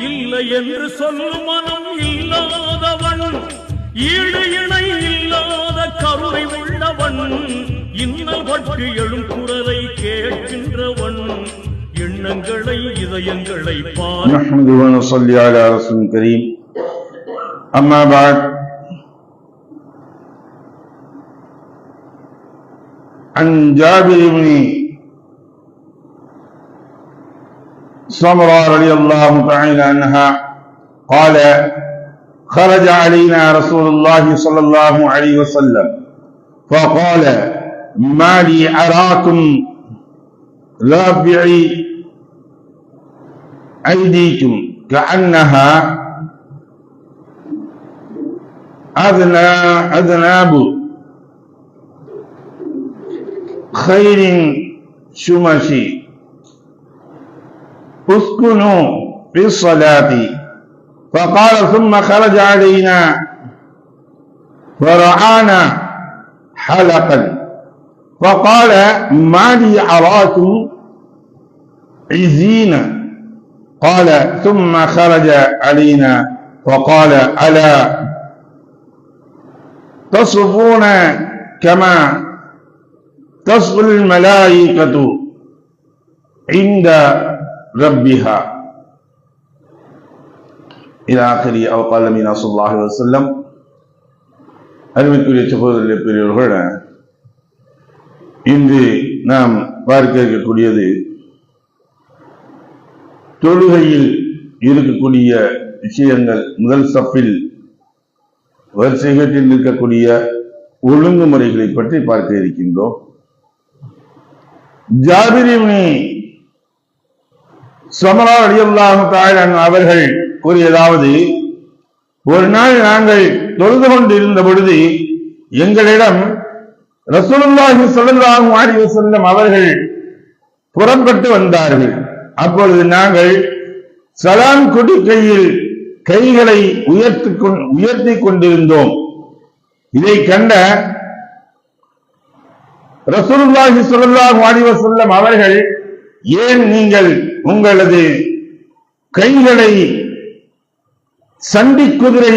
இல்லை என்று சொல்லும் மனம் இல்லாதவன், ஈடு இணை இல்லாத கருணை உள்ளவன், இன்னல் பட்டு எழும் குரலை கேட்கின்றவன், எண்ணங்களை இதயங்களை பார். நஹ்மதுஹு வ நஸல்லி அலா ரசூலில் கரீம். அம்மா பஅத். عن جابر بن سمرة رضي الله تعالى عنها قال خرج علينا رسول الله صلى الله عليه وسلم فقال ما لي أراكم رافعي أيديكم كأنها أذناب خير شمشي اسكنوا في الصلاة. فقال ثم خرج علينا فرعانا حلقا فقال ما لي أراكم عزين. قال ثم خرج علينا فقال ألا تصفون كما تصف الملائكة عند ربها إلى آخر أو قال النبي صلى الله عليه وسلم. அருமைக்குரிய சகோதரர்களே, பெரியவர்களே, இன்று நாம் பார்க்க இருக்கக்கூடியது தொழுகையில் இருக்கக்கூடிய விஷயங்கள். முதல் சஃபில் வரிசைகளில் இருக்கக்கூடிய ஒழுங்குமுறைகளை பற்றி பார்க்க இருக்கின்றோம். ஜாபிர் இப்னு ஸமரா ரலியல்லாஹு தஆலா அன்ஹு அவர்கள் கூறியதாவது, ஒரு நாள் நாங்கள் தொழுது கொண்டிருந்த பொழுது எங்களிடம் ரசூலுல்லாஹி ஸல்லல்லாஹு அலைஹி வஸல்லம் அவர்கள் புறப்பட்டு வந்தார்கள். அப்பொழுது நாங்கள் சலாம் கொடுக்கையில் கைகளை உயர்த்தி கொண்டிருந்தோம். இதை கண்ட ரசூலுல்லாஹி ஸல்லல்லாஹு அலைஹி வஸல்லம் அவர்கள், ஏன் நீங்கள் உங்களது கைகளை சண்டி குதிரை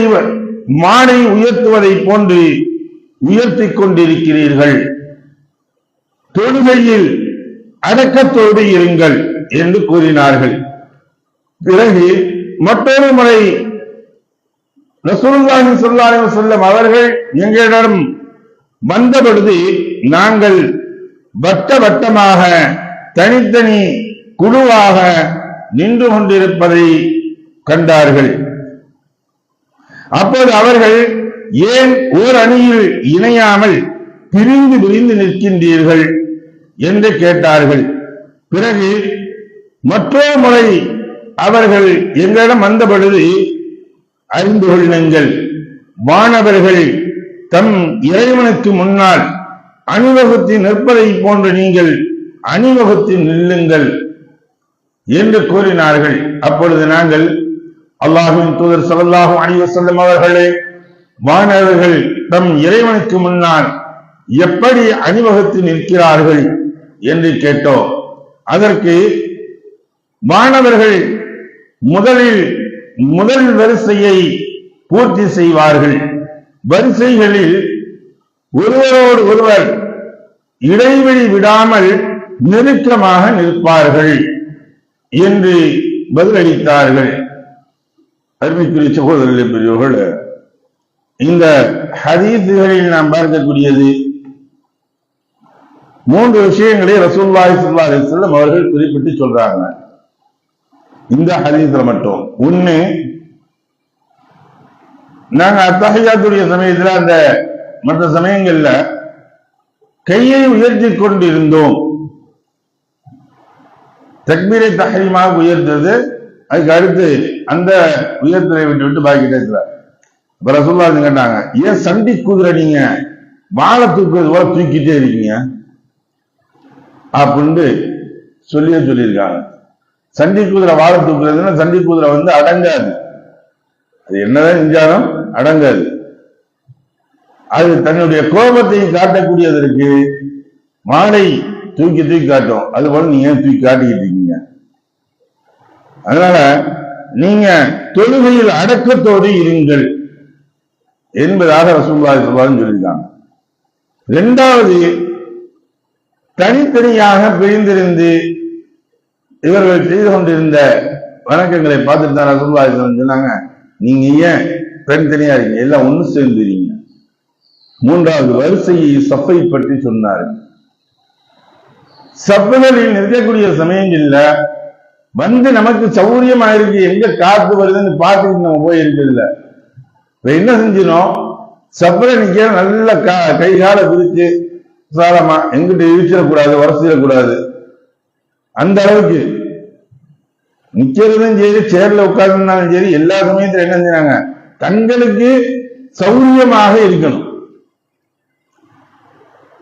மானை உயர்த்துவதை போன்று உயர்த்தி கொண்டிருக்கிறீர்கள்? தொழுகையில் அடக்கத்தோடு இருங்கள் என்று கூறினார்கள். பிறகு மற்றொரு முறை ரசூலுல்லாஹி ஸல்லல்லாஹு அலைஹி வஸல்லம் அவர்கள் எங்களிடம் வந்த பொழுது நாங்கள் வட்டமாக தனித்தனி குழுவாக நின்று கொண்டிருப்பதை கண்டார்கள். அப்போது அவர்கள், ஏன் ஓர் அணியில் இணையாமல் பிரிந்து நிற்கின்றீர்கள் என்று கேட்டார்கள். பிறகு மற்றொரு முறை அவர்கள் எங்களிடம் வந்த பொழுது, அறிந்து கொள்ளுங்கள், வானவர்கள் தம் இறைவனுக்கு முன்னால் அணிவகுத்து நிற்பதை போன்று நீங்கள் அணிவகுத்து நில்லுங்கள் என்று கூறினார்கள். அப்பொழுது நாங்கள், அல்லாஹ்வின் தூதர் ஸல்லல்லாஹு அலைஹி வஸல்லம் அவர்களே, வானவர்கள் தம் இறைவனுக்கு முன்னால் எப்படி அணிவகுத்து நிற்கிறார்கள் என்று கேட்டோம். அதற்கு வானவர்கள் முதல் வரிசையை பூர்த்தி செய்வார்கள். வரிசைகளில் ஒருவரோடு ஒருவர் இடைவெளி விடாமல் நெருக்கமாக நிற்பார்கள் என்று பதிலளித்தார்கள். அருமைக்குரிய சகோதரர்களே, பெரியவர்களே, இந்த ஹதீஸ்களில் நாம் பார்க்கக்கூடியது 3 விஷயங்களை ரசூலுல்லாஹி ஸல்லல்லாஹு அலைஹி வஸல்லம் அவர்கள் குறிப்பிட்டு சொல்றாங்க. இந்த ஹதீஸ்ல மட்டும் ஒண்ணு, நாங்க அத்தஹியாத்துடைய சமயத்துல அந்த மற்ற சமயங்கள்ல கையை உயர்த்தி கொண்டிருந்தோம். தக்பீரை தஹ்ரீமாக உயர்த்தது, அதுக்கு அடுத்து அந்த உயர்த்தலை விட்டு பாக்கி டேத்துல இப்ப ரசூலுல்லாஹி கேட்டாங்க, ஏன் சண்டி குதிரை நீங்க வாழை தூக்குறது போல தூக்கிட்டே இருக்கீங்க அப்படின்னு சொல்லியிருக்காங்க. சண்டி குதிரை வாழை தூக்குறதுன்னா சண்டி குதிரை அடங்காது, அது என்னதான் செஞ்சாலும் அடங்காது. அது தன்னுடைய கோபத்தை காட்டக்கூடியதற்கு வாளை தூக்கி காட்டும். அது போல நீங்க ஏன் தூக்கி காட்டிக்கிட்டு இருக்கீங்க? அதனால நீங்க தொழுகையில் அடக்கத்தோடு இருங்கள் என்பதாக ரசூலுல்லாஹி ஸல்லல்லாஹு அலைஹி வஸல்லம் சொல்லியிருக்காங்க. இரண்டாவது, தனித்தனியாக பிரிந்திருந்து இவர்கள் செய்து கொண்டிருந்த வணக்கங்களை பார்த்துட்டு தான் ரசூலுல்லாஹி ஸல்லல்லாஹு அலைஹி வஸல்லம் சொன்னாங்க, நீங்க ஏன் தனித்தனியா இருக்கீங்க, எல்லாம் ஒண்ணு சேர்ந்துறீங்க. மூன்றாவது, வரிசையை சஃபை பற்றி சொன்னார். சஃபுகளில் நிற்கக்கூடிய சமயங்கள்ல வந்து நமக்கு சௌரியமா இருக்கு, எங்க காத்து வருதுன்னு பார்த்துட்டு நம்ம போய் இருக்கிறதுல இப்ப என்ன செஞ்சிடும், சஃபுல நிக்க நல்ல கை கால விரிச்சு சாலமா எங்கிட்ட இழிச்சிடக்கூடாது, வரிசையிடக்கூடாது, அந்த அளவுக்கு நிக்கிறதும் சரி, சேர்ல உட்கார்ந்தாலும் சரி, எல்லா சமயத்துல என்ன செஞ்சாங்க, தங்களுக்கு சௌரியமாக இருக்கணும்.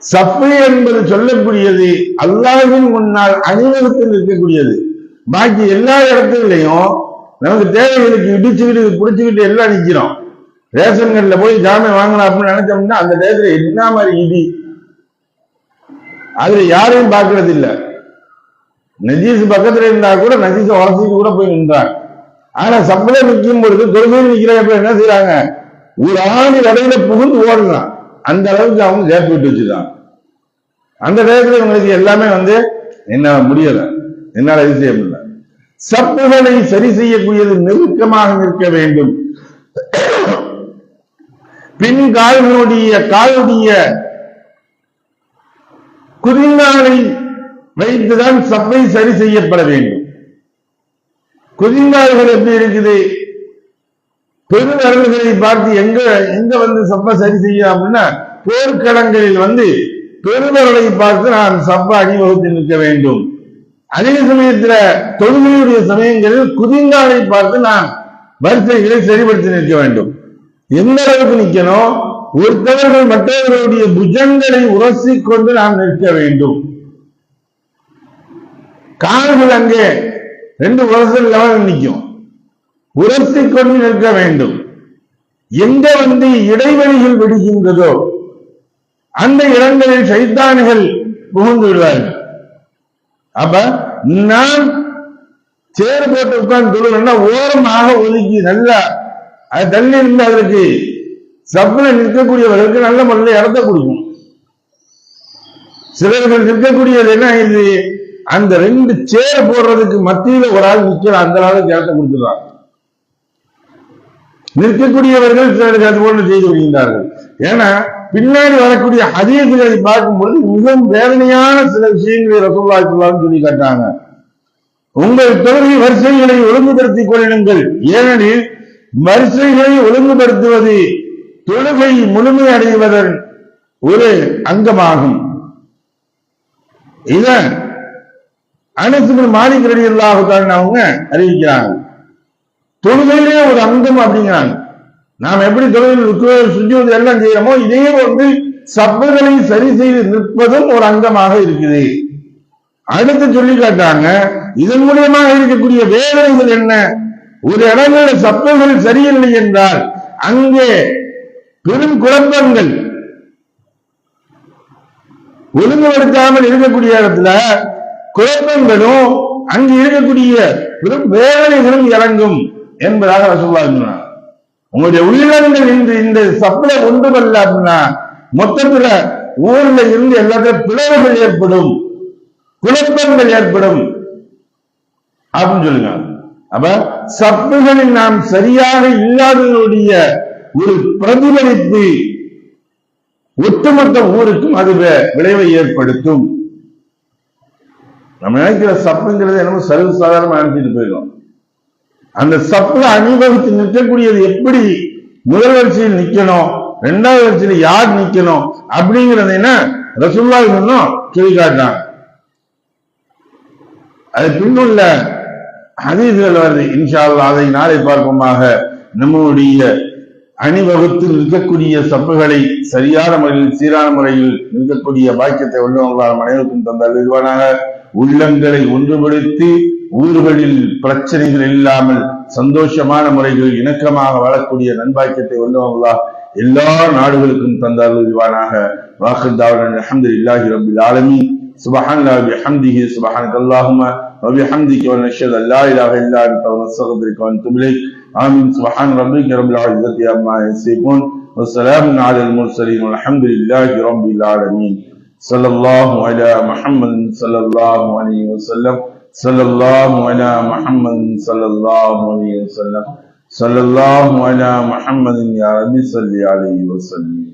சஃபை என்பது சொல்லக்கூடியது அல்லாஹ்வின் முன்னால் அணிவகுத்தில் இருக்கக்கூடியது. பாக்கி எல்லா இடத்துலையும் நமக்கு தேவைகளுக்கு இடிச்சுக்கிட்டு பிடிச்சுக்கிட்டு எல்லாம் நிக்கிறோம். ரேஷன் கடையில போய் ஜாமான் வாங்கலாம் அப்படின்னு நினைச்சோம்னா அந்த நேரத்துல என்ன மாதிரி இடி, அதுல யாரையும் பார்க்கறது இல்லை. நஜீஸ் பக்கத்துல இருந்தா கூட நஜீஸ வளர்ச்சிட்டு கூட போய் நின்றாங்க. ஆனா சப்பல நிற்கும் பொழுது தொழுகையில் நிக்கிறப்ப என்ன செய்யறாங்க, ஒரு ஆணி வரையில புகுந்து ஓடலாம், அந்த அளவுக்கு அவங்க கேப் விட்டு வச்சுதான். அந்த நேரத்தில் இவங்களுக்கு எல்லாமே என்ன முடியல, என்னால இது செய்ய முடியல. சப்புகளை சரி செய்யக்கூடியது நெருக்கமாக நிற்க வேண்டும். பின் காலுடைய குதிங்காலை வைத்துதான் சப்பை சரி செய்யப்பட வேண்டும். குதிங்கால்கள் எப்படி இருக்குது, பெருநரல்களை பார்த்து எங்க சப்பை சரி செய்ய அப்படின்னா, போர்க்களங்களில் பெருநரலை பார்த்து நான் சப்பை அணிவகுத்து நிற்க வேண்டும். அதே சமயத்துல தொழுகையுடைய சமயங்களில் குதிங்காலை பார்த்து நான் வரிசைகளை சரிபடுத்தி நிற்க வேண்டும். எந்த அளவுக்கு நிற்கணும், ஒருத்தவர்கள் மற்றவர்களுடைய புஜங்களை உரசிக்கொண்டு நாம் நிற்க வேண்டும். கால்கள் அங்கே 2 உரசல் லெவல் நிற்கும், உரசிக்கொண்டு நிற்க வேண்டும். எங்க இடைவெளிகள் விடுகின்றதோ அந்த இடங்களில் சைத்தான்கள் புகுந்து விடுவார்கள். அப்ப நான் சேர் போட்டு உட்கார்ந்து தொழுவேன்னா ஓரமாக ஒதுக்கி நல்லா அது தள்ளி இருந்து அதற்கு சப்புல நிற்கக்கூடியவர்களுக்கு நல்ல முறையில் இடத்த கொடுக்கும். சிலர்கள் நிற்கக்கூடியது என்ன, இது அந்த 2 சேர் போடுறதுக்கு மத்தியில ஒரு ஆள் நிற்கிற அந்த அளவுக்கு இடத்த கொடுத்துடுறாங்க. நிற்கக்கூடியவர்கள் சிலருக்கு அது போன்று செய்து வருகின்றார்கள். ஏன்னா பின்னாடி வரக்கூடிய ஹதீஸ்களை பார்க்கும் பொழுது மிகவும் வேதனையான சில விஷயங்களை ரசூலுல்லாஹி ஸல்லல்லாஹு அலைஹி வஸல்லம் சொல்லி காட்டாங்க. உங்கள் தொழுகை வரிசைகளை ஒழுங்குபடுத்திக் கொள்ளுங்கள், ஏனெனில் வரிசைகளை ஒழுங்குபடுத்துவது தொழுகை முழுமை அடைவதன் ஒரு அங்கமாகும். இத அனஸ் பின் மாலிக் ரலியல்லாஹு தஆலா அவங்க அறிவிக்கிறாங்க. தொழுகையிலே ஒரு அங்கம் அப்படிங்கிறாங்க. நாம் எப்படி தொழுகையில் சுஜூத் எல்லாம் செய்யறோமோ இதே சப்புகளை சரி செய்து நிற்பதும் ஒரு அங்கமாக இருக்குது. அடுத்து சொல்லி காட்டாங்க, இதன் மூலியமாக இருக்கக்கூடிய வேதனைகள் என்ன, ஒரு இடங்களில் சப்புகள் சரியில்லை என்றால் அங்கே பெரும் குழப்பங்கள், ஒழுங்குபடுத்தாமல் இருக்கக்கூடிய இடத்துல குழப்பங்களும் அங்கு இருக்கக்கூடிய பெரும் வேதனைகளும் இறங்கும் என்பதாக ரசூலுல்லாஹி சொன்னார். உங்களுடைய உள்ளங்கள் இந்த சப்புல ஒன்றுமல்ல அப்படின்னா மொத்தத்துல ஊர்ல இருந்து எல்லாத்தையும் பிளவுகள் ஏற்படும், குழப்பங்கள் ஏற்படும் அப்படின்னு சொல்லுங்க. அப்ப சப்புகளில் நாம் சரியாக இல்லாதவர்களுடைய ஒரு பிரதிபலிப்பு ஒட்டுமொத்த ஊருக்கும் அது விளைவை ஏற்படுத்தும். நம்ம நினைக்கிற சப்புங்கிறது என்னமோ சர்வசாதாரணமா நினைச்சிட்டு போயிடும். அந்த சப்புல அணிவகுத்து நிற்கக்கூடியது எப்படி முதல் வரிசையில் நிக்கணும், 2வது வரிசையில் யார் நிக்கணும் அப்படிங்கிறது என்ன ரசூலுல்லாஹி சொன்னோம் சொல்லி காட்டினாங்க. அது பின்னுள்ள ஹதீஸ்கள் வருது, இன்ஷா அல்லாஹ் அதை நாளை பார்ப்போமாக. நம்முடைய அணிவகுத்து நிற்கக்கூடிய சப்புகளை சரியான முறையில் சீரான முறையில் நிற்கக்கூடிய பாக்கியத்தை உள்ளவங்களால் அனைவருக்கும் தந்தால் இதுவானாக. உள்ளங்களை ஒன்றுபடுத்தி ஊர்களில் பிரச்சனைகள் இல்லாமல் சந்தோஷமான முறையில் இணக்கமாக வாழக்கூடிய நன்பாக்கியத்தை உள்ளவங்களா எல்லா நாடுகளுக்கும் தந்தால் இதுவானாக. வாஹிர் தாவூன் அல்ஹம்துலில்லாஹி ரப்பில் ஆலமீன். சுப்ஹானல்லாஹி வபிஹம்திஹி சுப்ஹானக்கல்லாஹும்ம وبحمدك ونشهد أن لا إله إلا أنت ونستغفرك ونتوب إليك. آمين. سبحان ربك رب العزة عما يصفون وسلام على المرسلين والحمد لله رب العالمين. صلى الله على محمد صلى الله عليه وسلم. صلى الله على محمد صلى الله عليه وسلم. صلى الله على محمد يا رب صل عليه وسلم.